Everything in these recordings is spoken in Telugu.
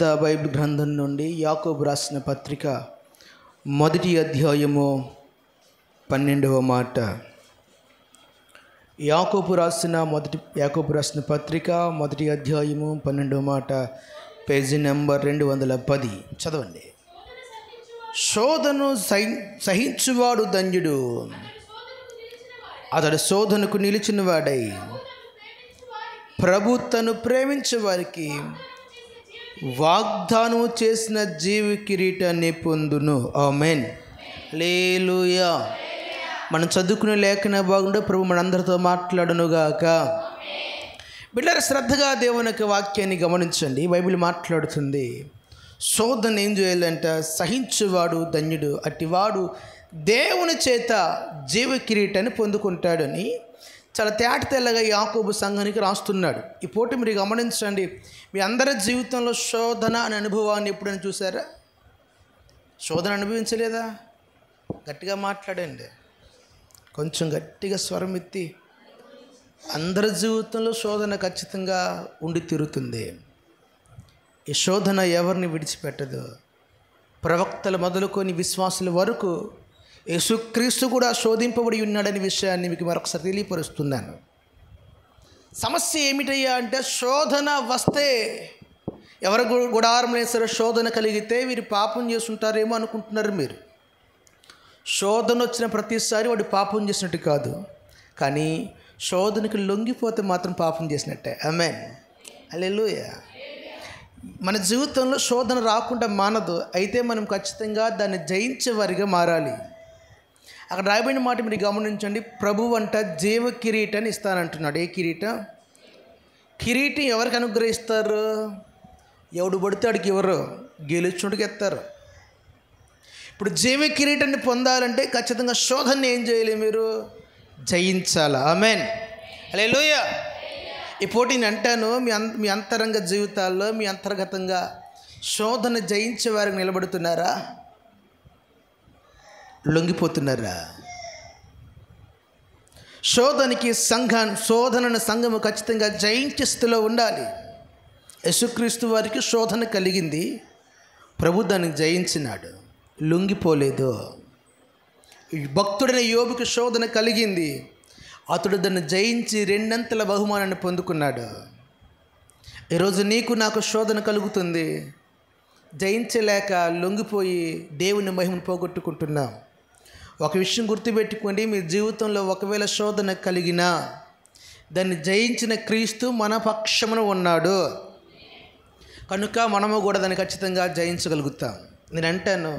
పరిశుద్ధ బైబిల్ గ్రంథం నుండి యాకోబు రాసిన పత్రిక మొదటి అధ్యాయము 12వ మాట. యాకోబు రాసిన పత్రిక మొదటి అధ్యాయము 12వ మాట, పేజీ నెంబర్ 210. చదవండి. శోధను సహించువాడు ధన్యుడు, అతడు శోధనకు నిలిచిన వాడై ప్రభు తను ప్రేమించే వారికి వాగ్దానం చేసిన జీవి కిరీటాన్ని పొందును. ఆమేన్, హల్లెలూయా. మనం చదువుకునే లేఖన బాగుండే ప్రభు మనందరితో మాట్లాడునుగాక. బిడ్డలారా, శ్రద్ధగా దేవుని యొక్క వాక్యాన్ని గమనించండి. బైబిల్ మాట్లాడుతుంది, శోధన ఏం చేయాలంట? సహించువాడు ధన్యుడు, అట్టివాడు దేవుని చేత జీవ కిరీటాన్ని పొందుకుంటాడని చాలా తేటతెల్లగా యాకోబు సంఘానికి రాస్తున్నాడు. ఈ పూట మీరు గమనించండి, మీ అందరి జీవితంలో శోధన అనే అనుభవాన్ని ఎప్పుడైనా చూసారా? శోధన అనుభవించలేదా? గట్టిగా మాట్లాడండి, కొంచెం గట్టిగా స్వరం ఎత్తి. అందరి జీవితంలో శోధన ఖచ్చితంగా ఉండి తీరుతుంది. ఈ శోధన ఎవరిని విడిచిపెట్టదు. ప్రవక్తలు మొదలుకొని విశ్వాసుల వరకు యేసుక్రీస్తు కూడా శోధింపబడి ఉన్నాడనే విషయాన్ని మీకు మరొకసారి తెలియపరుస్తున్నాను. సమస్య ఏమిటయ్యా అంటే, శోధన వస్తే ఎవరి గుడారం సరే శోధన కలిగితే వీరు పాపం చేస్తుంటారేమో అనుకుంటున్నారు మీరు. శోధన వచ్చిన ప్రతిసారి వాడు పాపం చేసినట్టు కాదు, కానీ శోధనకి లొంగిపోతే మాత్రం పాపం చేసినట్టే. ఆమేన్, హల్లెలూయా. మన జీవితంలో శోధన రాకుండా మానదు, అయితే మనం ఖచ్చితంగా దాన్ని జయించే వారిగా మారాలి. అక్కడ రాయబడిన మాట మీరు గమనించండి. ప్రభు అంట జీవ కిరీటాన్ని ఇస్తానంటున్నాడు. ఏ కిరీటం? కిరీటం ఎవరికి అనుగ్రహిస్తారు? ఎవడు పడితే వాడికి ఎవరు? గెలుచుడికి ఎత్తారు. ఇప్పుడు జీవ కిరీటాన్ని పొందాలంటే ఖచ్చితంగా శోధనని ఏం చేయాలి? మీరు జయించాలి. ఆమేన్, హల్లెలూయా. ఈ పోటీ నేను అంటాను, మీ అంతరంగ జీవితాల్లో మీ అంతర్గతంగా శోధన జయించే వారికి నిలబడుతున్నారా? లొంగిపోతున్నారా? శోధనను సంఘము ఖచ్చితంగా జయించే స్థితిలో ఉండాలి. యేసుక్రీస్తు వారికి శోధన కలిగింది, ప్రభు దాన్ని జయించినాడు, లొంగిపోలేదు. భక్తుడైన యోబుకి శోధన కలిగింది, అతడు దాన్ని జయించి 2 అంతల బహుమానాన్ని పొందుకున్నాడు. ఈరోజు నీకు నాకు శోధన కలుగుతుంది, జయించలేక లొంగిపోయి దేవుని మహిమను పోగొట్టుకుంటున్నాం. ఒక విషయం గుర్తుపెట్టుకోండి, మీ జీవితంలో ఒకవేళ శోధన కలిగినా దాన్ని జయించిన క్రీస్తు మన పక్షమున ఉన్నాడు కనుక మనము కూడా దాన్ని ఖచ్చితంగా జయించగలుగుతాం. నేను అంటాను,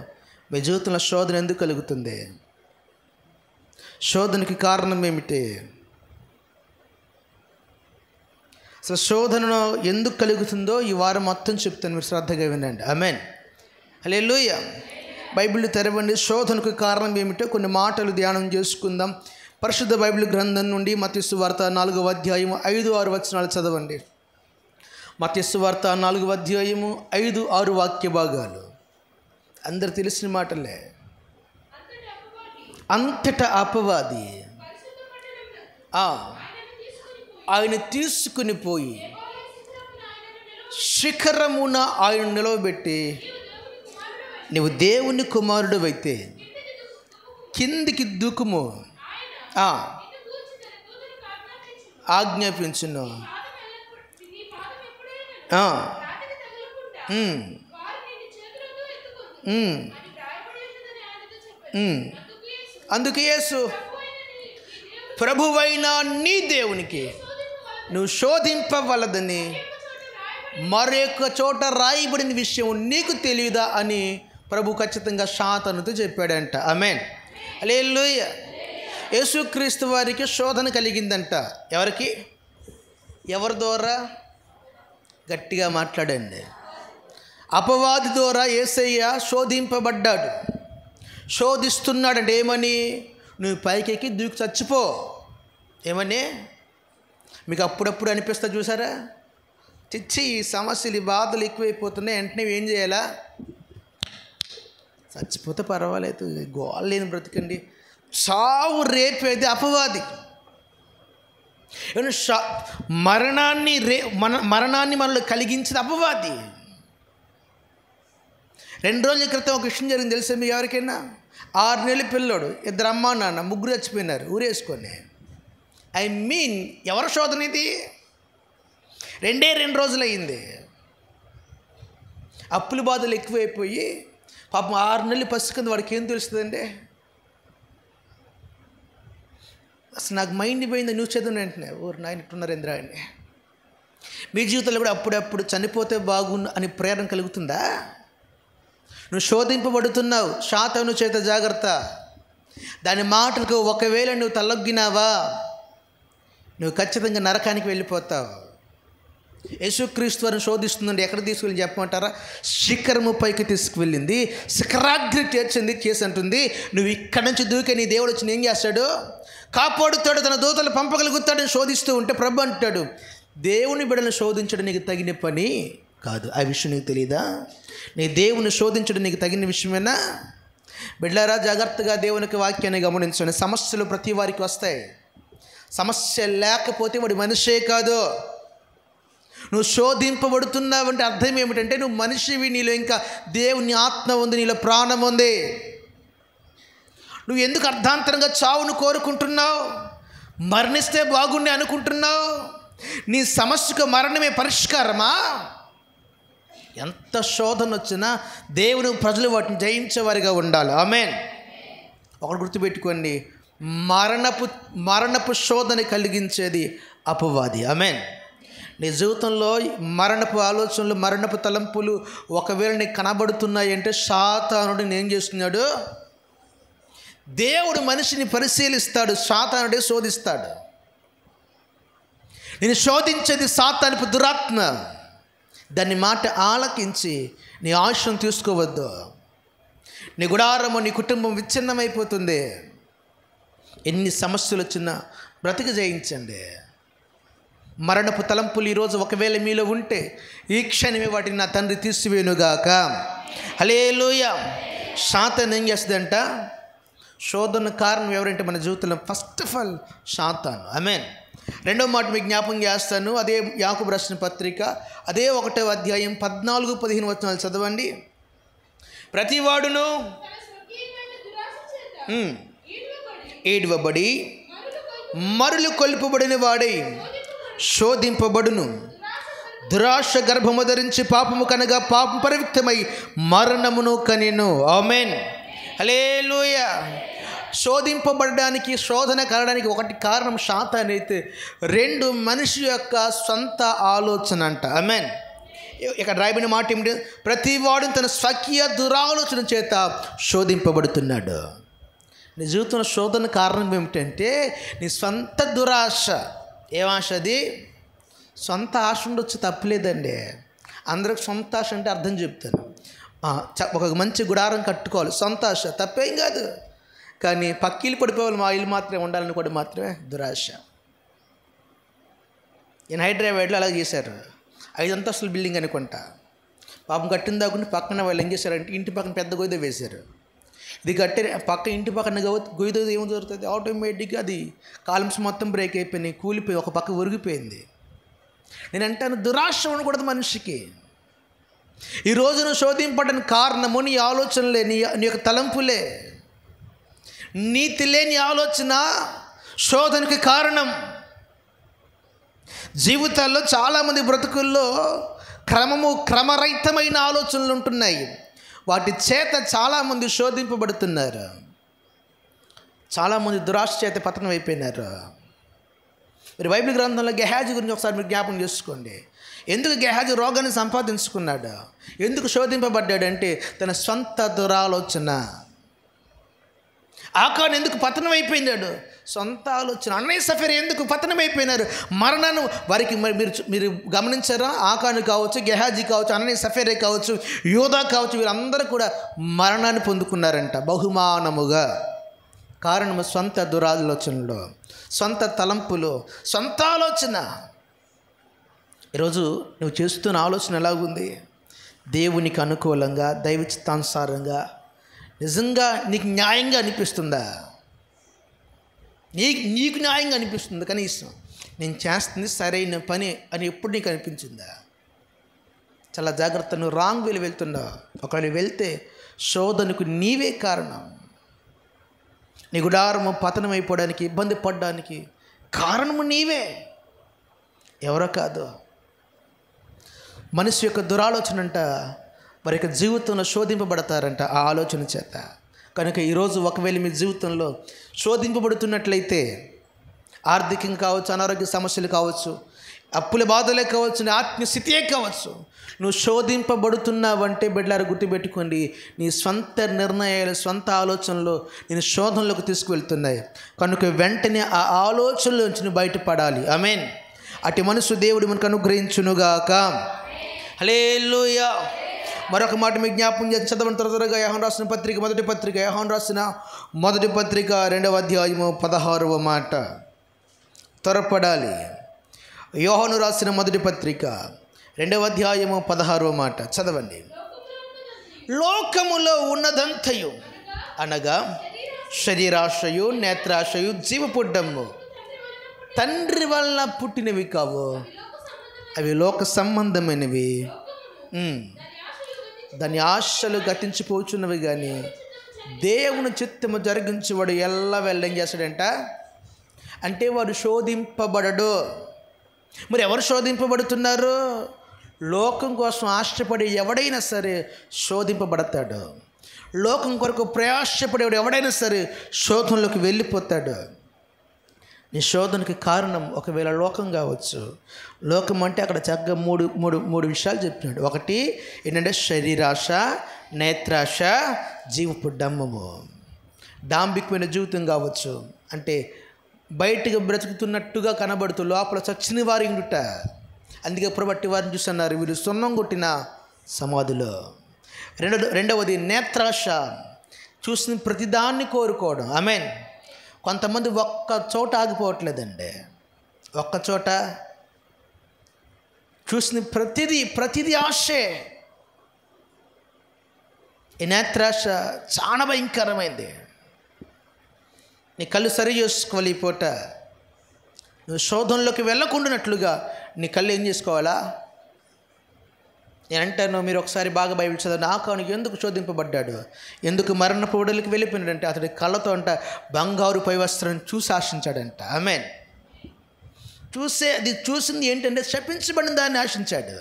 మీ జీవితంలో శోధన ఎందుకు కలుగుతుంది? శోధనకి కారణం ఏమిటి? అసలు శోధన ఎందుకు కలుగుతుందో ఈ వారం మొత్తం చెప్తాను, మీరు శ్రద్ధగా వినండి. ఆమేన్, హల్లెలూయా. బైబిల్ తెరవండి. శోధనకు కారణం ఏమిటో కొన్ని మాటలు ధ్యానం చేసుకుందాం. పరిశుద్ధ బైబిల్ గ్రంథం నుండి మత్తయి సువార్త 4వ అధ్యాయము 5-6 వచనాలు చదవండి. మత్తయి సువార్త 4వ అధ్యాయము 5-6 వాక్య భాగాలు అందరు తెలిసిన మాటలే. అంతటా అపవాది ఆయన తీసుకుని పోయి శిఖరమున ఆయన నిలవబెట్టి, నీవు దేవుని కుమారుడు అయితే కిందికి దూకుము ఆజ్ఞాపించును. అందుకే యేసు, ప్రభువైన నీ దేవునికి నువ్వు శోధింపవలదని మరొక చోట రాయబడిన విషయం నీకు తెలియదా అని ప్రభు ఖచ్చితంగా సాతానుతో చెప్పాడంట. ఆమేన్, హల్లెలూయా. యేసుక్రీస్తు వారికి శోధన కలిగిందంట. ఎవరికి? ఎవరి ద్వారా? గట్టిగా మాట్లాడండి. అపవాది ద్వారా యేసయ్య శోధింపబడ్డాడు. శోధిస్తున్నాడంటే ఏమని? నువ్వు పైకెక్కి దూకి చచ్చిపో. ఏమని? మీకు అప్పుడప్పుడు అనిపిస్తా చూసారా? చిచ్చి, ఈ సమస్యలు, ఈ బాధలు ఎక్కువైపోతున్నాయి, వెంటనే ఏం చేయాలా? చచ్చిపోతే పర్వాలేదు, గోల్ లేని బ్రతికండి. చావు రేపేది అపవాది. మరణాన్ని మనలో కలిగించిన అపవాది. 2 రోజుల క్రితం ఒక విషయం జరిగింది తెలుసా మీ ఎవరికైనా? 6 నెలల పిల్లోడు, 2 అమ్మా నాన్న, 3 చచ్చిపోయినారు ఊరేసుకొని. ఎవరి శోధన ఇది? 2 రోజులు అయ్యింది. అప్పుల బాధలు ఎక్కువైపోయి పాపం 6 నెలలు పసికంది, వాడికి ఏం తెలుస్తుందండి? అసలు నాకు మైండ్ పోయింది న్యూస్ చదివిన వెంటనే. ఊరు నాయన ఇట్టున్నారు ఇంద్రా అని. మీ జీవితంలో కూడా అప్పుడప్పుడు చనిపోతే బాగుండు అని ప్రేరణ కలుగుతుందా? నువ్వు శోధింపబడుతున్నావు, శాతాను చేత జాగ్రత్త. దాని మాటలకు ఒకవేళ నువ్వు తలొగ్గినావా, నువ్వు ఖచ్చితంగా నరకానికి వెళ్ళిపోతావు. యేసుక్రీస్తు వారిని శోధిస్తుందండి. ఎక్కడ తీసుకెళ్ళి చెప్పమంటారా? శిఖరము పైకి తీసుకువెళ్ళింది, శిఖరాగ్రి చేర్చింది కేసు అంటుంది. నువ్వు ఇక్కడి నుంచి దూకే నీ దేవుడు వచ్చి ఏం చేస్తాడు? కాపాడుతాడు, తన దూతలు పంపగలుగుతాడని శోధిస్తూ ఉంటే ప్రభు అంటాడు, దేవుని బిడ్డలను శోధించడం నీకు తగిన పని కాదు. ఆ విషయం నీకు తెలీదా? నీ దేవుని శోధించడం నీకు తగిన విషయమేనా? బిడ్డలారా, జాగ్రత్తగా దేవునికి వాక్యాన్ని గమనించండి. సమస్యలు ప్రతి వారికి వస్తాయి. సమస్య లేకపోతే వాడి మనిషే కాదు. నువ్వు శోధింపబడుతున్నావంటే అర్థం ఏమిటంటే నువ్వు మనిషివి, నీలో ఇంకా దేవుని ఆత్మ ఉంది, నీలో ప్రాణం ఉంది. నువ్వు ఎందుకు అర్ధాంతరంగా చావును కోరుకుంటున్నావు? మరణిస్తే బాగుండి అనుకుంటున్నావు? నీ సమస్యకు మరణమే పరిష్కారమా? ఎంత శోధన వచ్చినా దేవుని ప్రజలు వాటిని జయించేవారిగా ఉండాలి. ఆమేన్. ఒకటి గుర్తుపెట్టుకోండి, మరణపు శోధన కలిగించేది అపవాది. ఆమేన్. నీ జీవితంలో మరణపు ఆలోచనలు, మరణపు తలంపులు ఒకవేళ నీకు కనబడుతున్నాయి అంటే సాతానుడు ఏం చేస్తున్నాడు? దేవుడు మనిషిని పరిశీలిస్తాడు, సాతానుడే శోధిస్తాడు. నేను శోధించేది సాతానుపు దురాత్మ. దాన్ని మాట ఆలకించి నీ ఆయుష్ను తీసుకోవద్దు. నీ గుడారము, నీ కుటుంబం విచ్ఛిన్నమైపోతుంది. ఎన్ని సమస్యలు వచ్చినా బ్రతికి జయించండి. మరణపు తలంపులు ఈరోజు ఒకవేళ మీలో ఉంటే ఈ క్షణమే వాటిని నా తండ్రి తీసివేయునుగాక. హల్లెలూయా. సాతాను ఏం చేస్తుందంట? శోధన కారణం ఎవరంటే మన జీవితంలో ఫస్ట్ ఆఫ్ ఆల్ సాతాను. ఆమేన్. రెండో మాట మీకు జ్ఞాపకం చేస్తాను. అదే యాకోబు రాసిన పత్రిక, అదే 1వ అధ్యాయం 14-15 వచనాలు చదవండి. ప్రతివాడును ఏడవబడి మరులు కొల్పబడిన వాడై శోధింపబడును. దురాశ గర్భము ధరించి పాపము కనగా పాపం పరివిక్తమై మరణమును కనెను. ఆమేన్. హల్లెలూయా. శోధింపబడడానికి, శోధన కలడానికి ఒకటి కారణం సాతాను అయితే, 2 మనిషి యొక్క సొంత ఆలోచన అంట. ఆమేన్. ఇక్కడ రాయబడిన మాట ఏమిటి? ప్రతివాడు తన స్వకీయ దురాలోచన చేత శోధింపబడుతున్నాడు. నీ జీవితంలో శోధన కారణం ఏమిటంటే నీ సొంత దురాశ. ఏం ఆశ అది? సొంత ఆశ ఉండొచ్చు, తప్పలేదండి. అందరికి సొంత ఆశ అంటే అర్థం చెప్తాను. ఒక మంచి గుడారం కట్టుకోవాలి, సొంత ఆశ, తప్పేం కాదు. కానీ పక్కిలు పడిపోవాలి, మా ఇల్లు మాత్రమే ఉండాలని కూడా మాత్రమే దురాశ. నేను హైదరాబాద్లో అలా చేశారు. 5 అంతస్తుల బిల్డింగ్ అనుకుంటా. పాపం కట్టిన దాకుండా పక్కన వాళ్ళు ఏం చేశారంటే ఇంటి పక్కన పెద్ద గొయ్యి వేశారు. ఇది కట్టే పక్క ఇంటి పక్కన గొయ్యి ఏమో జరుగుతుంది, ఆటోమేటిక్గా అది కాలమ్స్ మొత్తం బ్రేక్ అయిపోయినాయి, కూలిపోయి ఒక పక్క ఒరిగిపోయింది. నేను అంటాను, దురాశ ఉండకూడదు మనిషికి. ఈరోజు నువ్వు శోధింపడానికి కారణము నీ ఆలోచనలే, నీ యొక్క తలంపులే. నీతి లేని ఆలోచన శోధనకి కారణం. జీవితాల్లో చాలామంది బ్రతుకుల్లో క్రమరహితమైన ఆలోచనలు ఉంటున్నాయి. వాటి చేత చాలామంది శోధింపబడుతున్నారు. చాలామంది దురాశ చేత పతనం అయిపోయినారు. మీరు బైబిల్ గ్రంథంలో గెహాజీ గురించి ఒకసారి మీరు జ్ఞాపకం చేసుకోండి. ఎందుకు గెహాజీ రోగాన్ని సంపాదించుకున్నాడు? ఎందుకు శోధింపబడ్డాడంటే తన సొంత దురాలోచన. ఆకాను ఎందుకు పతనం అయిపోయినాడు? సొంత ఆలోచన. అన్నయ్య సఫీరా ఎందుకు పతనం అయిపోయినారు? మరణాన్ని వారికి మీరు గమనించారా? ఆకాను కావచ్చు, గెహాజీ కావచ్చు, అన్నయ్య సఫీరా కావచ్చు, యోధా కావచ్చు, వీరందరూ కూడా మరణాన్ని పొందుకున్నారంట బహుమానముగా. కారణము సొంత దురాలోచనలు, సొంత తలంపులు, సొంత ఆలోచన. ఈరోజు నువ్వు చేస్తున్న ఆలోచన ఎలాగుంది? దేవునికి అనుకూలంగా, దైవ చిత్తానుసారంగా, నిజంగా నీకు న్యాయంగా అనిపిస్తుందా? నీకు న్యాయంగా అనిపిస్తుంది కనీసం నేను చేస్తుంది సరైన పని అని ఎప్పుడు నీకు అనిపించిందా? చాలా జాగ్రత్త. నువ్వు రాంగ్ వేలు వెళ్తున్నావు. ఒకవేళ వెళ్తే శోధనకు నీవే కారణం. నీ గుడారము పతనం అయిపోవడానికి, ఇబ్బంది పడడానికి కారణము నీవే, ఎవరో కాదు. మనిషి యొక్క దురాలోచన అంట వారి యొక్క జీవితంలో శోధింపబడతారంట ఆ ఆలోచన చేత. కనుక ఈరోజు ఒకవేళ మీ జీవితంలో శోధింపబడుతున్నట్లయితే, ఆర్థికంగా కావచ్చు, అనారోగ్య సమస్యలు కావచ్చు, అప్పుల బాధలే కావచ్చు, ఆత్మీయ స్థితియే కావచ్చు, నువ్వు శోధింపబడుతున్నావంటే బిడ్డలారా గుర్తుపెట్టుకోండి, నీ స్వంత నిర్ణయాలు, స్వంత ఆలోచనలు నేను శోధనలోకి తీసుకువెళ్తున్నాయి. కనుక వెంటనే ఆ ఆలోచనలోంచి నువ్వు బయటపడాలి. ఆమేన్. అటు మనసు దేవుడు మనకు అనుగ్రహించునుగాక. హల్లెలూయా. మరొక మాట మీకు జ్ఞాపకం చేసి చదవని త్వరగా యోహాను రాసిన పత్రిక, యోహాను రాసిన మొదటి పత్రిక 2వ అధ్యాయము 16వ మాట. త్వరపడాలి. యోహాను రాసిన మొదటి పత్రిక 2వ అధ్యాయము 16వ మాట చదవండి. లోకములో ఉన్నదంతయు అనగా శరీరాశయు, నేత్రాశయు, జీవపుడ్డము తండ్రి వల్ల పుట్టినవి కావు, అవి లోక సంబంధమైనవి. దాని ఆశలు గతించిపోచున్నవి, కానీ దేవుని చిత్తము జరిగించేవాడు ఎల్లవెల్ల ఏం చేస్తాడంట అంటే వాడు శోధింపబడడు. మరి ఎవరు శోధింపబడుతున్నారు? లోకం కోసం ఆశపడి ఎవడైనా సరే శోధింపబడతాడు. లోకం కొరకు ప్రయాసపడేవాడు ఎవడైనా సరే శోధనలోకి వెళ్ళిపోతాడు. నీ శోధనకి కారణం ఒకవేళ లోకం కావచ్చు. లోకం అంటే అక్కడ చక్కగా మూడు విషయాలు చెప్తున్నాడు. ఒకటి ఏంటంటే శరీరాశ, నేత్రాశ, జీవపు డమ్మము. డాంబికమైన జీవితం కావచ్చు, అంటే బయటకు బ్రతుకుతున్నట్టుగా కనబడుతూ లోపల చచ్చిన వారి ఉండుట. అందుకే ప్రభుట్టి వారిని చూస్తున్నారు, వీళ్ళు సున్నం కొట్టిన సమాధిలో. రెండవది నేత్రాశ, చూసిన ప్రతిదాన్ని కోరుకోవడం. ఆమేన్. కొంతమంది ఒక్క చోట ఆగిపోవట్లేదండి. ఒక్క చోట చూసిన ప్రతిదీ ఆశే. ఈ నేత్రాశ చాలా భయంకరమైంది. నీ కళ్ళు సరి చేసుకోవాలి. ఈ పూట నువ్వు శోధనలోకి వెళ్ళకుండానట్లుగా నీ కళ్ళు ఏం చేసుకోవాలా? నేను అంటాను, మీరు ఒకసారి బాగా బైబిల్ చదవండి. ఆకాను ఎందుకు శోధింపబడ్డాడు, ఎందుకు మరణ పొడలికి వెళ్ళిపోయినాడంటే అతడి కళ్ళతో అంట బంగారు పై వస్త్రం చూసి ఆశించాడంట. ఆమేన్. అది చూసింది ఏంటంటే శపించబడిన దాన్ని ఆశించాడు.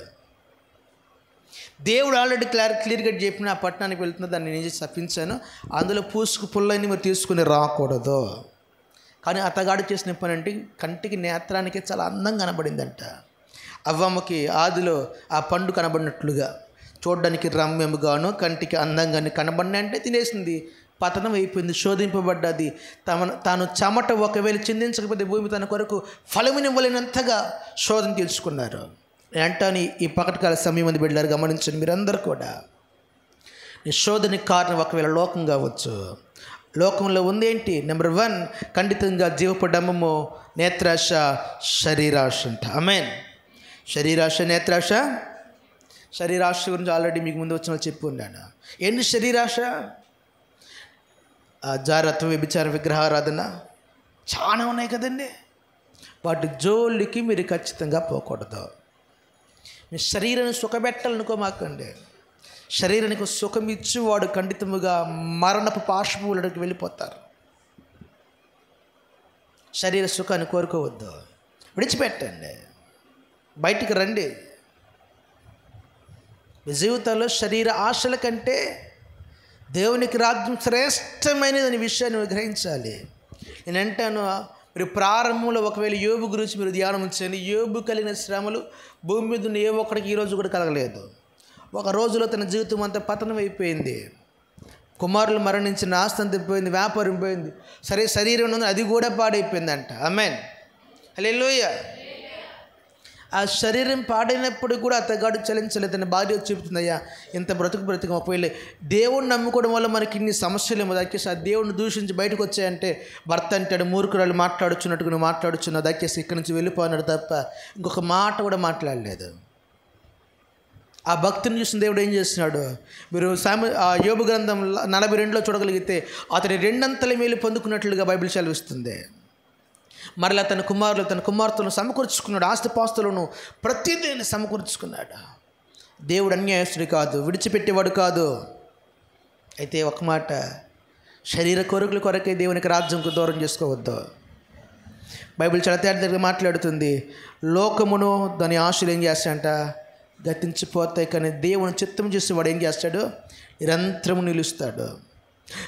దేవుడు ఆల్రెడీ క్లియర్గా చెప్పిన ఆ పట్టణానికి వెళ్తున్నా దాన్ని నేను శపించాను, అందులో పూసుకు పుల్లైన మీరు తీసుకుని రాకూడదు. కానీ అతగాడు చేసిన పని అంటే కంటికి నేత్రానికి చాలా అందంగా కనబడిందంట. అవ్వమ్మకి ఆదిలో ఆ పండు కనబడినట్లుగా చూడడానికి రమ్యముగాను కంటికి అందంగానే కనబడిన అంటే తినేసింది, పతనం అయిపోయింది, శోధింపబడ్డది. తాను చెమట ఒకవేళ చిందించకపోతే భూమి తన కొరకు ఫలమునివ్వలేనంతగా శోధన తెలుసుకున్నారు. అంటాను ఈ పకటకాల సమయం మంది బిడ్డలారు గమనించండి. మీరందరూ కూడా నీ శోధనకి కారణం ఒకవేళ లోకం కావచ్చు. లోకంలో ఉంది ఏంటి? నెంబర్ 1 ఖండితంగా జీవపు డమ్మము, నేత్రాశ, శరీరాశ అంట. ఆమేన్. శరీరాశ, నేత్రాశ. శరీరాశ గురించి ఆల్రెడీ మీకు ముందు వచ్చిన చెప్పి ఉన్నాను. ఏంటి శరీరాశ? జారత్వం, వ్యభిచార, విగ్రహారాధన చాలా ఉన్నాయి కదండి. వాటి జోలికి మీరు ఖచ్చితంగా పోకూడదు. మీ శరీరాన్ని సుఖపెట్టాలనుకోమాకండి. శరీరానికి సుఖం ఇచ్చి వాడు ఖండితముగా మరణపు పాశములకి వెళ్ళిపోతారు. శరీర సుఖాన్ని కోరుకోవద్దు, విడిచిపెట్టండి, బయటికి రండి. మీ జీవితంలో శరీర ఆశల కంటే దేవునికి రాజ్యం శ్రేష్టమైనదని విషయాన్ని గ్రహించాలి. నేను అంటాను, మీరు ప్రారంభంలో ఒకవేళ యోబు గురించి మీరు ధ్యానం ఉంచండి. యోబు కలిగిన శ్రమలు భూమి మీద ఉన్న ఏ ఒక్కడికి ఈరోజు కూడా కలగలేదు. ఒక రోజులో తన జీవితం అంతా పతనం అయిపోయింది. కుమారులు మరణించిన, ఆస్తి అంతా పోయింది, వ్యాపారం పోయింది, సరే శరీరం ఉంది అది కూడా పాడైపోయిందంట. ఆమేన్. హల్లెలూయా. ఆ శరీరం పాడైనప్పుడు కూడా అతగాడు చలించలేదు. తన భార్య చెబుతుంది, అయ్యా ఇంత బ్రతుకు పోయిలే, దేవుడిని నమ్ముకోవడం వల్ల మనకి ఇన్ని సమస్యలు ఏమో, దయచేసి ఆ దేవుడిని దూషించి బయటకు వచ్చాయంటే భర్త అంటాడు, మూర్ఖురాలు మాట్లాడుచున్నట్టుగా నువ్వు మాట్లాడుచున్నావు, దయచేసి ఇక్కడి నుంచి వెళ్ళిపోయినాడు తప్ప ఇంకొక మాట కూడా మాట్లాడలేదు. ఆ భక్తిని చూసిన దేవుడు ఏం చేస్తున్నాడు? మీరు ఆ యోబు గ్రంథం 42లో చూడగలిగితే అతని 2 అంతల మేలు పొందుకున్నట్లుగా బైబిల్ సెలవిస్తుంది. మరలా తన కుమార్తెలను సమకూర్చుకున్నాడు, ఆస్తిపాస్తులను ప్రతిదీని సమకూర్చుకున్నాడు. దేవుడు అన్యాయస్తుడు కాదు, విడిచిపెట్టేవాడు కాదు. అయితే ఒక మాట, శరీర కోరికల కొరకే దేవునికి రాజ్యంకు దూరం చేసుకోవద్దు. బైబిల్ చాలా తేటగా మాట్లాడుతుంది. లోకమును దాని ఆశలు ఏం చేస్తాడంట, గతించిపోతాయి. కానీ దేవుని చిత్తం చేసేవాడు ఏం చేస్తాడు, నిరంతరం నిలుస్తాడు.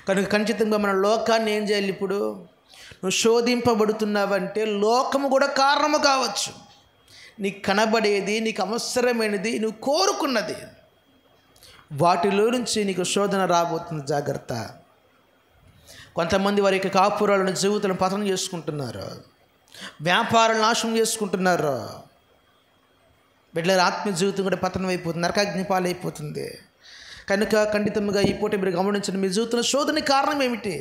కనుక ఖచ్చితంగా మన లోకాన్ని ఏం చేయాలి? ఇప్పుడు నువ్వు శోధింపబడుతున్నావంటే లోకము కూడా కారణము కావచ్చు. నీకు కనబడేది, నీకు అవసరమైనది, నువ్వు కోరుకున్నది, వాటిలో నుంచి నీకు శోధన రాబోతుంది. జాగ్రత్త. కొంతమంది వారి యొక్క కాపురాలను, జీవితాలను పతనం చేసుకుంటున్నారు, వ్యాపారాలను నాశనం చేసుకుంటున్నారు. బిడ్డల ఆత్మీయ జీవితం కూడా పతనం అయిపోతుంది, నరకాగ్ని పాలైపోతుంది. కనుక ఖండితంగా ఈ పూట మీరు గమనించండి, మీ జీవితంలో శోధన కారణం ఏమిటి?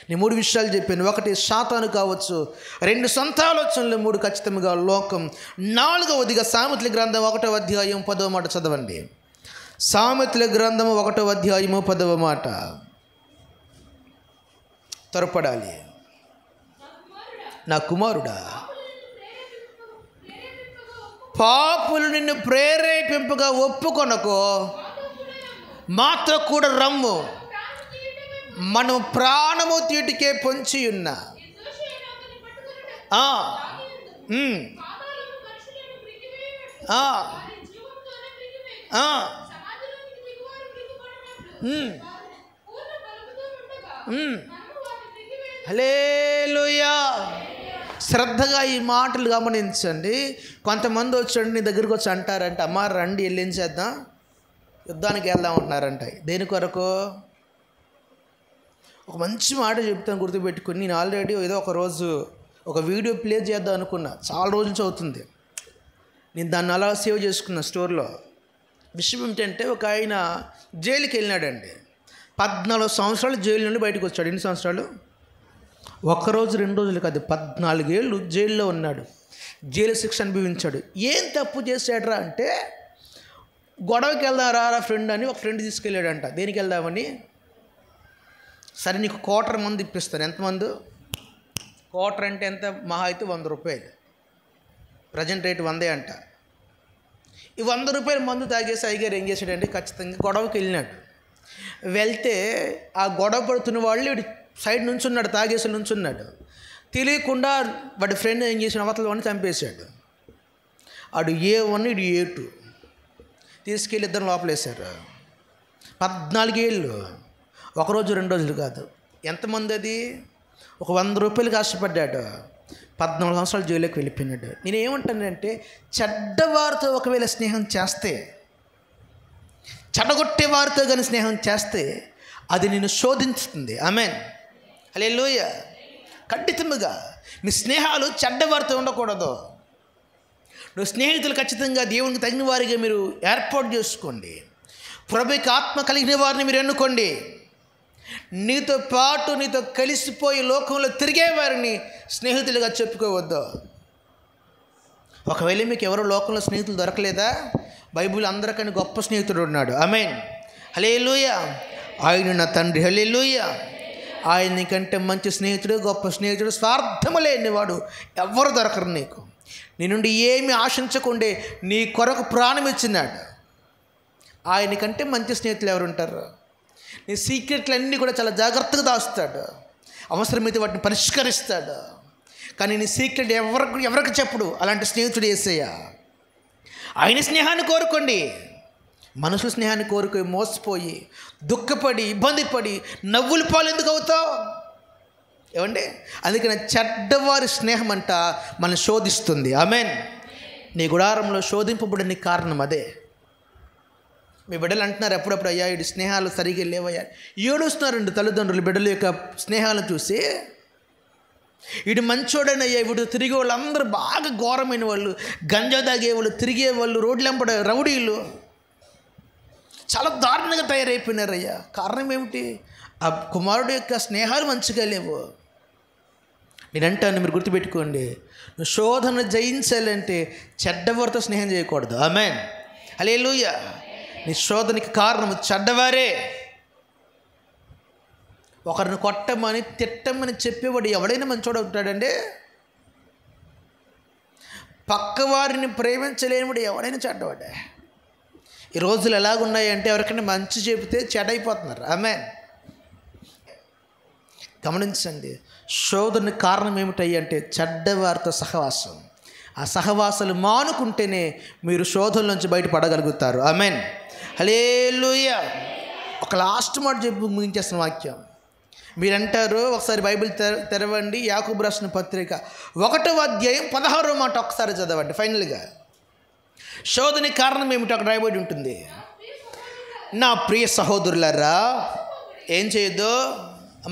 నేను 3 విషయాలు చెప్పాను. 1 సాతాను కావచ్చు, 2 సొంత ఆలోచనలు, 3 ఖచ్చితంగా లోకం, 4వదిగా సామెతల గ్రంథం 1వ అధ్యాయం 10వ మాట చదవండి. సామెతల గ్రంథం 1వ అధ్యాయము 10వ మాట. త్వరపడాలి. నా కుమారుడా, పాపులు నిన్ను ప్రేరేపింపగా ఒప్పుకొనకో, మాతో కూడా రమ్ము, మనం ప్రాణము తీటికే పొంచి ఉన్నా. హల్లెలూయా. శ్రద్ధగా ఈ మాటలు గమనించండి. కొంతమంది వచ్చండి నీ దగ్గరికి వచ్చి అంటారంట, అమ్మ రండి వెళ్ళి ఏం చేద్దాం, యుద్ధానికి వెళ్దాం అంటున్నారంట. దేని కొరకు? ఒక మంచి మాట చెప్తాను, గుర్తుపెట్టుకుని. నేను ఆల్రెడీ ఏదో ఒక రోజు ఒక వీడియో ప్లే చేద్దాం అనుకున్నా, చాలా రోజుల నుంచి అవుతుంది. నేను దాన్ని అలా సేవ్ చేసుకున్నా స్టోర్లో. విషయం ఏమిటంటే, ఒక ఆయన జైలుకి వెళ్ళినాడండి. 14 సంవత్సరాలు జైలు నుండి బయటకు వచ్చాడు. ఎన్ని సంవత్సరాలు? 1 రోజు 2 రోజులు కాదు, 14 ఏళ్ళు జైల్లో ఉన్నాడు. జైలు శిక్ష అనుభవించాడు. ఏం తప్పు చేశాడరా అంటే, గొడవకి వెళ్దారా ఫ్రెండ్ అని ఒక ఫ్రెండ్ తీసుకెళ్ళాడంట. దేనికి వెళ్దామని? సరే నీకు క్వార్టర్ మందు ఇప్పిస్తాను. ఎంతమంది? క్వార్టర్ అంటే ఎంత? మహా అయితే 100 రూపాయలు. ప్రజెంట్ రేట్ 100 అంట. ఈ 100 రూపాయల మందు తాగేసి అయ్యగారు ఏం చేశాడంటే, ఖచ్చితంగా గొడవకి వెళ్ళినాడు. వెళ్తే ఆ గొడవ పడుతున్న వాళ్ళు వీడు సైడ్ నుంచున్నాడు, తాగేసి నుంచున్నాడు. తెలియకుండా వాడి ఫ్రెండ్ ఏం చేసిన అవతల వాడిని చంపేశాడు. ఆడు A1, ఇడు A2 తీసుకెళ్ళి ఇద్దరు లోపలేశారు. 14 ఏళ్ళు. 1 రోజు 2 రోజులు కాదు. ఎంతమంది అది? ఒక 100 రూపాయలు కష్టపడ్డాడు, 14 సంవత్సరాలు జైలుకి వెళ్ళిపోయినాడు. నేనేమంటానంటే, చెడ్డవారితో ఒకవేళ స్నేహం చేస్తే, చెడగొట్టే వారితో కానీ స్నేహం చేస్తే అది నిన్ను శోధించుతుంది. ఆమేన్, హల్లెలూయా. ఖచ్చితంగా మీ స్నేహాలు చెడ్డవారితో ఉండకూడదు. నువ్వు స్నేహితులు ఖచ్చితంగా దేవునికి తగిన వారిగా మీరు ఏర్పాటు చేసుకోండి. ప్రభువుకి ఆత్మ కలిగిన వారిని మీరు ఎన్నుకోండి. నీతో పాటు నీతో కలిసిపోయి లోకంలో తిరిగే వారిని స్నేహితులుగా చెప్పుకోవద్దు. ఒకవేళ మీకు ఎవరో లోకంలో స్నేహితులు దొరకలేదా? బైబిల్ అందరికన్నా గొప్ప స్నేహితుడు ఉన్నాడు. ఆమేన్, హల్లెలూయా. ఆయన నా తండ్రి. హల్లెలూయా. ఆయన కంటే మంచి స్నేహితుడు, గొప్ప స్నేహితుడు, స్వార్థము లేనివాడు ఎవరు దొరకరు నీకు. నీ నుండి ఏమి ఆశించకుండే నీ కొరకు ప్రాణం ఇచ్చినాడు. ఆయన కంటే మంచి స్నేహితులు ఎవరు ఉంటారు? నీ సీక్రెట్లు అన్నీ కూడా చాలా జాగ్రత్తగా దాస్తాడు, అవసరమైతే వాటిని పరిష్కరిస్తాడు. కానీ నీ సీక్రెట్ ఎవరికి చెప్పడు. అలాంటి స్నేహితుడు యేసయ్య. ఆయన స్నేహాన్ని కోరుకోండి. మనుషుల స్నేహాన్ని కోరుకొని మోసపోయి దుఃఖపడి ఇబ్బంది పడి నవ్వులు పాలు ఎందుకు అవుతావు? ఏమండి, అందుకని చెడ్డవారి స్నేహం అంట మనల్ని శోధిస్తుంది. ఆమేన్. నీ గుడారంలో శోధింపబడిన కారణం అదే. మీ బిడ్డలు అంటున్నారు ఎప్పుడప్పుడు, అయ్యా వీడి స్నేహాలు సరిగా లేవయ్యా. ఏడుస్తున్నారండి తల్లిదండ్రులు బిడ్డల యొక్క స్నేహాలను చూసి. వీడు మంచోడనయ్యా, వీడు తిరిగే వాళ్ళు అందరూ బాగా ఘోరమైన వాళ్ళు, గంజా తాగేవాళ్ళు, తిరిగేవాళ్ళు, రోడ్లెంపడ రౌడీలు, చాలా దారుణంగా తయారైపోయినారయ్యా. కారణం ఏమిటి? ఆ కుమారుడు యొక్క స్నేహాలు మంచిగా లేవు. నేనంటాను, మీరు గుర్తుపెట్టుకోండి, నువ్వు శోధన జయించాలంటే చెడ్డవారితో స్నేహం చేయకూడదు. ఆమేన్, హల్లెలూయా. నీ శోధనకి కారణం చెడ్డవారే. ఒకరిని కొట్టమని తిట్టమని చెప్పేవాడు ఎవడైనా మంచోడు అవుతాడండి? పక్కవారిని ప్రేమించలేనివాడు ఎవడైనా చెడ్డవాడే. ఈ రోజులు ఎలాగున్నాయంటే ఎవరికైనా మంచి చెబితే చెడైపోతున్నారు. ఆమేన్. గమనించండి, శోధన కారణం ఏమిటయ్యి అంటే చెడ్డవారితో సహవాసం. ఆ సహవాసాలు మానుకుంటేనే మీరు శోధన నుంచి బయటపడగలుగుతారు. ఆమేన్. హల్లెలూయా. ఒక లాస్ట్ మాట చెప్పి ముగించేస్తున్న వాక్యం. మీరంటారు, ఒకసారి బైబిల్ తెరవండి, యాకోబు రాసిన పత్రిక 1వ అధ్యాయం 16వ మాట ఒకసారి చదవండి. ఫైనల్గా శోధన కారణం ఏమిటో అక్కడ రాయబడి ఉంటుంది. నా ప్రియ సహోదరులారా, ఏం చేయొద్దు,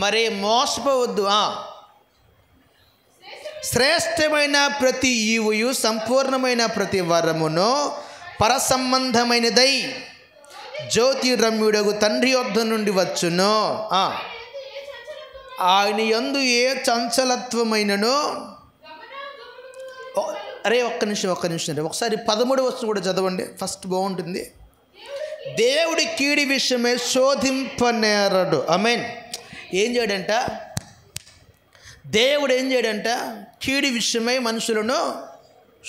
మరి మోసపోవద్దు. శ్రేష్టమైన ప్రతి ఈవుయు సంపూర్ణమైన ప్రతి వరమును పరసంబంధమైనదై జ్యోతిరమ్యుడగు తండ్రి యొద్ద నుండి వచ్చును. ఆయన యందు ఏ చంచలత్వమైనను. అరే ఒక్క నిమిషం ఒకసారి 13వ వచనం కూడా చదవండి. ఫస్ట్ బాగుంటుంది. దేవుడి కీడి విషయమే శోధింపనేరడు. ఆమేన్. ఏం చేయడంట దేవుడు? ఏం చేయడంట? కీడి విషయమై మనుషులను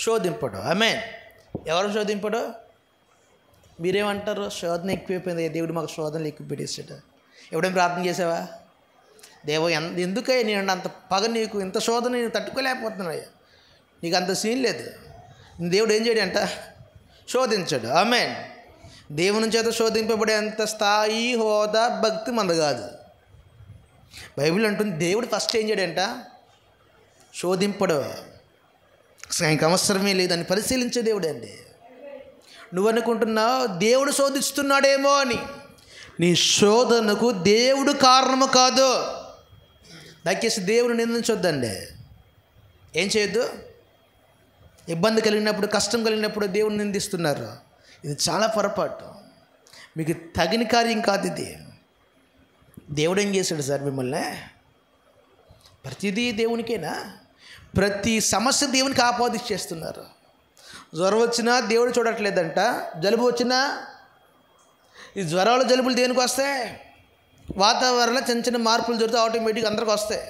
శోధింపడు. ఆమేన్. ఎవరు శోధింపడు? మీరేమంటారు? శోధన ఎక్కువైపోయింది, దేవుడు మాకు శోధనలు ఎక్కువ పెట్టేసాడు. ఎప్పుడేం ప్రార్థన చేసావా? దేవ ఎందుకయ్యా నేను అంత పగ, నీకు ఇంత శోధన నేను తట్టుకోలేకపోతున్నాయ్యా, నీకు అంత సీన్ లేదు. దేవుడు ఏం చేయడంట? శోధించాడు. ఆమేన్. దేవుని చేత శోధింపబడే అంత స్థాయి, హోదా, భక్తి మనది కాదు. బైబిల్ అంటుంది దేవుడు ఫస్ట్ ఏం చేయడంట? శోధింపడు. ఆయనకు అవసరమే లేదు, అని పరిశీలించే దేవుడే అండి. నువ్వు అనుకుంటున్నావు దేవుడు శోధిస్తున్నాడేమో అని. నీ శోధనకు దేవుడు కారణము కాదు. దయచేసి దేవుడు నిందించొద్దండి. ఏం చేయొద్దు. ఇబ్బంది కలిగినప్పుడు, కష్టం కలిగినప్పుడు దేవుడు నిందిస్తున్నారు. ఇది చాలా పొరపాటు. మీకు తగిన కార్యం కాదు ఇది. దేవుడు ఏం చేశాడు సార్ మిమ్మల్ని? ప్రతిదీ దేవునికేనా? ప్రతి సమస్య దేవునికి ఆపోజిట్ చేస్తున్నారు. జ్వరం వచ్చినా దేవుడు చూడట్లేదంట. జలుబు వచ్చినా, ఈ జ్వరాలు జలుబులు దేనికి వస్తాయి? వాతావరణంలో చిన్న చిన్న మార్పులు జరుగుతూ ఆటోమేటిక్గా అందరికి వస్తాయి.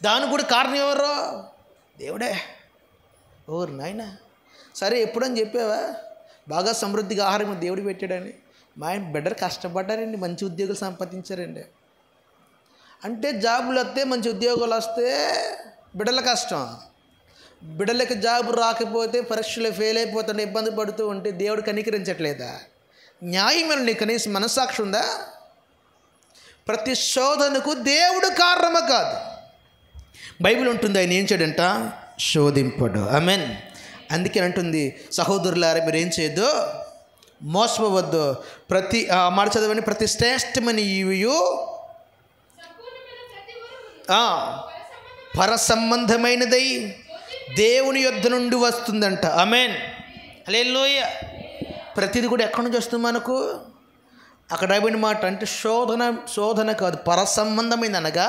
దానికి కూడా కారణం ఎవరు? దేవుడే. ఓరు నాయనా, సరే ఎప్పుడని చెప్పావా బాగా సమృద్ధిగా ఆహారం దేవుడు పెట్టాడని? మా ఆయన బిడ్డలు కష్టపడ్డారండి, మంచి ఉద్యోగాలు సంపాదించారండి. అంటే జాబులు వస్తే, మంచి ఉద్యోగాలు వస్తే బిడ్డల కష్టం. బిడ్డలకి జాబు రాకపోతే, పరీక్షలు ఫెయిల్ అయిపోతుంటే, ఇబ్బంది పడుతూ ఉంటే దేవుడు కనికరించట్లేదా? న్యాయమైన నీ కనీసం మనస్సాక్షి ఉందా? ప్రతి శోధనకు దేవుడు కారణము కాదు. బైబిల్ ఉంటుంది ఆయన ఏం చేయడంట? శోధింపడు. ఆమేన్. అందుకే అంటుంది, సహోదరులారా మీరు ఏం చేయొద్దు, మోసపోవద్దు. ప్రతి మాట చదవండి. ప్రతి శ్రేష్టమైన ఈవియు పరసంబంధమైనదై దేవుని యొద్ద నుండి వస్తుందంట. ఆమేన్. హల్లెలూయా. ప్రతిది కూడా ఎక్కడి నుంచి వస్తుంది మనకు? అక్కడ రాయబడిన మాట అంటే శోధన కాదు, పరసంబంధమైంది. అనగా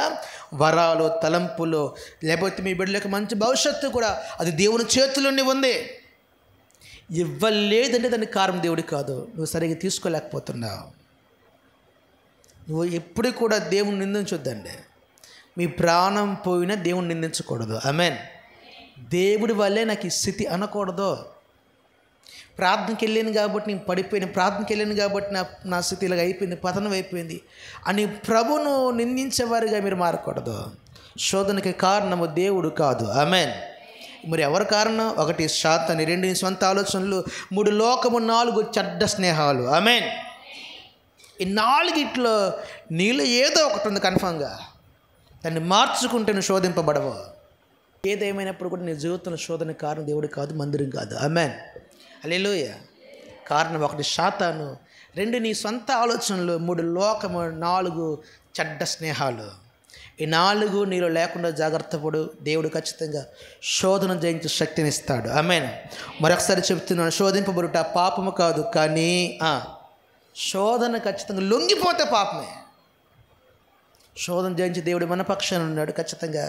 వరాలు, తలంపులు, లేకపోతే మీ బిడ్డలకు మంచి భవిష్యత్తు కూడా అది దేవుని చేతుల్లోనే ఉంది. ఇవ్వలేదంటే దానికి కారణం దేవుడి కాదు, నువ్వు సరిగ్గా తీసుకోలేకపోతున్నావు. నువ్వు ఎప్పుడు కూడా దేవుని నిందించొద్దండి. మీ ప్రాణం పోయినా దేవుని నిందించకూడదు. ఆమేన్. దేవుడి వల్లే నాకు ఈ స్థితి అనకూడదు. ప్రార్థనకి వెళ్ళాను కాబట్టి నేను పడిపోయాను, ప్రార్థనకి వెళ్ళాను కాబట్టి నా స్థితి ఇలాగ అయిపోయింది, పతనం అయిపోయింది అని ప్రభును నిందించేవారిగా మీరు మారకూడదు. శోధనకి కారణము దేవుడు కాదు. ఆమేన్. మరి ఎవరు కారణం? 1 శాతాన్ని, 2 స్వంత ఆలోచనలు, 3 లోకము, 4 చెడ్డ స్నేహాలు. ఆమేన్. ఈ 4 నీలో ఏదో ఒకటి ఉంది కన్ఫామ్గా. దాన్ని మార్చుకుంటే నువ్వు శోధింపబడవు. ఏదేమైనప్పుడు కూడా నీ జీవితంలో శోధన కారణం దేవుడు కాదు, మందిరం కాదు. ఆమేన్. హల్లెలూయా. కారణం 1 శాతాను, 2 నీ సొంత ఆలోచనలు, 3 లోకము, 4 చెడ్డ స్నేహాలు. ఈ 4 నీలో లేకుండా జాగ్రత్త పడు. దేవుడు ఖచ్చితంగా శోధన జయించే శక్తిని ఇస్తాడు. ఆమేన్. మరొకసారి చెప్తున్నాను, శోధింపబడుట పాపము కాదు, కానీ శోధన ఖచ్చితంగా లొంగిపోతే పాపమే. శోధన జయించి దేవుడు మన పక్షాన ఉన్నాడు. ఖచ్చితంగా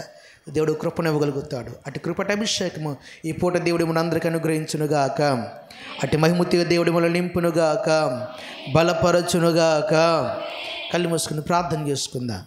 దేవుడు కృపను ఇవ్వగలుగుతాడు. అటు కృపట అభిషేకము ఈ పూట దేవుడు మనందరికీ అనుగ్రహించునుగాక. అటు మహిమతిగా దేవుడి మన నింపునుగాక, బలపరచునుగాక. కళ్ళు మూసుకుని ప్రార్థన చేసుకుందాం.